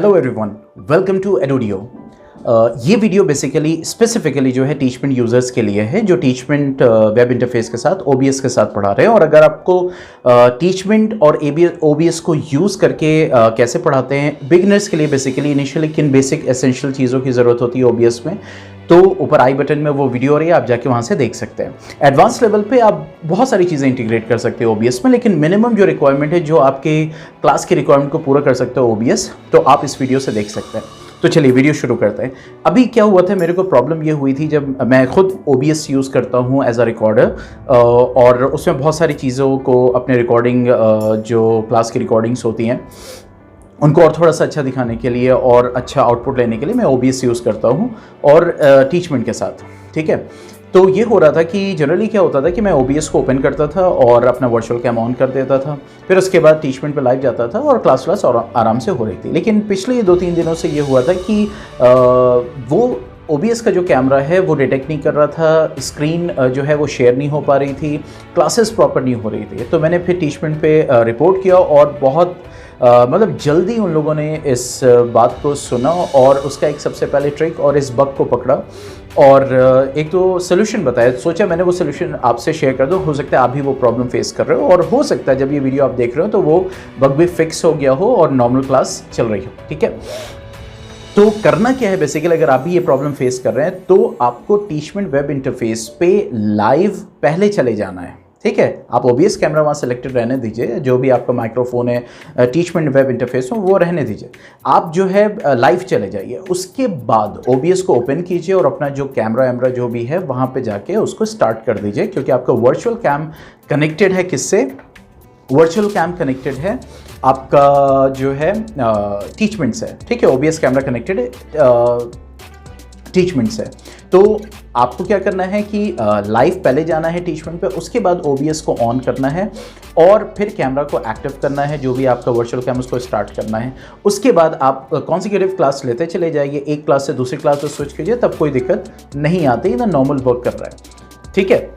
Hello everyone, welcome to Edu Dio. ये video basically specifically जो है टीचमेंट यूज़र्स के लिए है जो टीचमेंट वेब इंटरफेस के साथ OBS के साथ पढ़ा रहे हैं। और अगर आपको टीचमेंट और OBS को यूज़ करके कैसे पढ़ाते हैं बिगिनर्स के लिए, बेसिकली इनिशियली किन बेसिक एसेंशियल चीज़ों की ज़रूरत होती है OBS में, तो ऊपर आई बटन में वो वीडियो आ रही है, आप जाके वहाँ से देख सकते हैं। एडवांस लेवल पे आप बहुत सारी चीज़ें इंटीग्रेट कर सकते हो OBS में, लेकिन मिनिमम जो रिक्वायरमेंट है जो आपके क्लास की रिक्वायरमेंट को पूरा कर सकते हो OBS, तो आप इस वीडियो से देख सकते हैं। तो चलिए वीडियो शुरू करते हैं। अभी क्या हुआ था, मेरे को प्रॉब्लम ये हुई थी जब मैं खुद OBS यूज़ करता हूँ एज अ रिकॉर्डर, और उसमें बहुत सारी चीज़ों को अपने रिकॉर्डिंग जो क्लास की रिकॉर्डिंग्स होती हैं उनको और थोड़ा सा अच्छा दिखाने के लिए और अच्छा आउटपुट लेने के लिए मैं OBS यूज़ करता हूँ और टीचमेंट के साथ, ठीक है। तो ये हो रहा था कि जनरली क्या होता था कि मैं OBS को ओपन करता था और अपना वर्चुअल कैम ऑन कर देता था, फिर उसके बाद टीचमेंट पे लाइव जाता था और क्लास और आराम से हो रही थी। लेकिन पिछले 2-3 दिनों से ये हुआ था कि वो OBS का जो कैमरा है वो डिटेक्ट नहीं कर रहा था, स्क्रीन जो है वो शेयर नहीं हो पा रही थी, क्लासेस प्रॉपर नहीं हो रही थी। तो मैंने फिर टीचमेंट पे रिपोर्ट किया और बहुत मतलब जल्दी उन लोगों ने इस बात को सुना और उसका एक सबसे पहले ट्रिक और इस बग को पकड़ा और एक तो सोल्यूशन बताया। सोचा मैंने वो सोल्यूशन आपसे शेयर कर दो, हो सकता है आप भी वो प्रॉब्लम फेस कर रहे हो और हो सकता है जब ये वीडियो आप देख रहे हो तो वो बग भी फिक्स हो गया हो और नॉर्मल क्लास चल रही हो, ठीक है। तो करना क्या है बेसिकली, अगर आप भी ये प्रॉब्लम फेस कर रहे हैं तो आपको टीचमेंट वेब इंटरफेस पे लाइव पहले चले जाना है, ठीक है। आप OBS कैमरा वहाँ सेलेक्टेड रहने दीजिए, जो भी आपका माइक्रोफोन है टीचमेंट वेब इंटरफेस हो वो रहने दीजिए। आप जो है लाइव चले जाइए, उसके बाद OBS को ओपन कीजिए और अपना जो कैमरा जो भी है वहाँ पे जाके उसको स्टार्ट कर दीजिए, क्योंकि आपका वर्चुअल कैम कनेक्टेड है किससे, वर्चुअल कैम कनेक्टेड है आपका जो है टीचमेंट से, ठीक है। OBS कैमरा कनेक्टेड है टीचमेंट से। तो आपको क्या करना है कि लाइव पहले जाना है टीचमेंट पे, उसके बाद OBS को ऑन करना है और फिर कैमरा को एक्टिव करना है, जो भी आपका वर्चुअल कैम उसको स्टार्ट करना है। उसके बाद आप कॉन्सिक्यूटिव क्लास लेते चले जाइए, एक क्लास से दूसरी क्लास में स्विच कीजिए, तब कोई दिक्कत नहीं आती, ना नॉर्मल वर्क कर रहा है, ठीक है।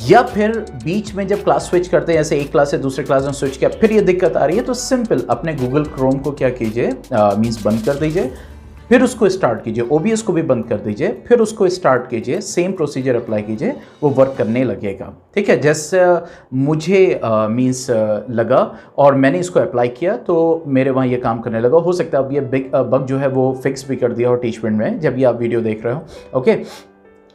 या फिर बीच में जब क्लास स्विच करते हैं, जैसे एक क्लास से दूसरे क्लास में स्विच किया, फिर ये दिक्कत आ रही है, तो सिंपल अपने गूगल क्रोम को क्या कीजिए, मीन्स बंद कर दीजिए, फिर उसको स्टार्ट कीजिए, OBS को भी बंद कर दीजिए, फिर उसको स्टार्ट कीजिए, सेम प्रोसीजर अप्लाई कीजिए, वो वर्क करने लगेगा, ठीक है। जैसे मुझे मीन्स लगा और मैंने इसको अप्लाई किया तो मेरे वहाँ ये काम करने लगा। हो सकता है अब ये बिग बग जो है वो फिक्स भी कर दिया हो टीचमेंट में जब ये आप वीडियो देख रहे हो, ओके।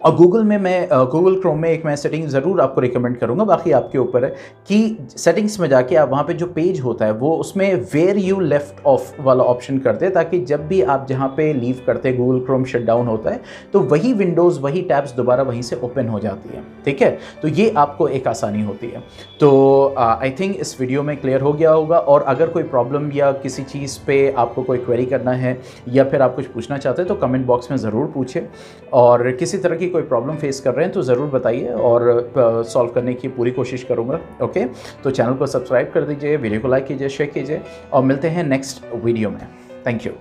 और गूगल क्रोम में एक मैं सेटिंग ज़रूर आपको रिकमेंड करूँगा, बाकी आपके ऊपर है कि सेटिंग्स में जाके आप वहाँ पे जो पेज होता है वो उसमें वेयर यू लेफ्ट ऑफ वाला ऑप्शन कर दे, ताकि जब भी आप जहाँ पे लीव करते हैं गूगल क्रोम शट डाउन होता है तो वही विंडोज़ वही टैब्स दोबारा वहीं से ओपन हो जाती है, ठीक है। तो ये आपको एक आसानी होती है। तो आई थिंक इस वीडियो में क्लियर हो गया होगा। और अगर कोई प्रॉब्लम या किसी चीज़ पर आपको कोई क्वेरी करना है या फिर आप कुछ पूछना चाहते हैं तो कमेंट बॉक्स में ज़रूर पूछें, और किसी तरह की कोई प्रॉब्लम फेस कर रहे हैं तो ज़रूर बताइए और सॉल्व करने की पूरी कोशिश करूँगा, ओके। तो चैनल को सब्सक्राइब कर दीजिए, वीडियो को लाइक कीजिए, शेयर कीजिए और मिलते हैं नेक्स्ट वीडियो में। Thank you.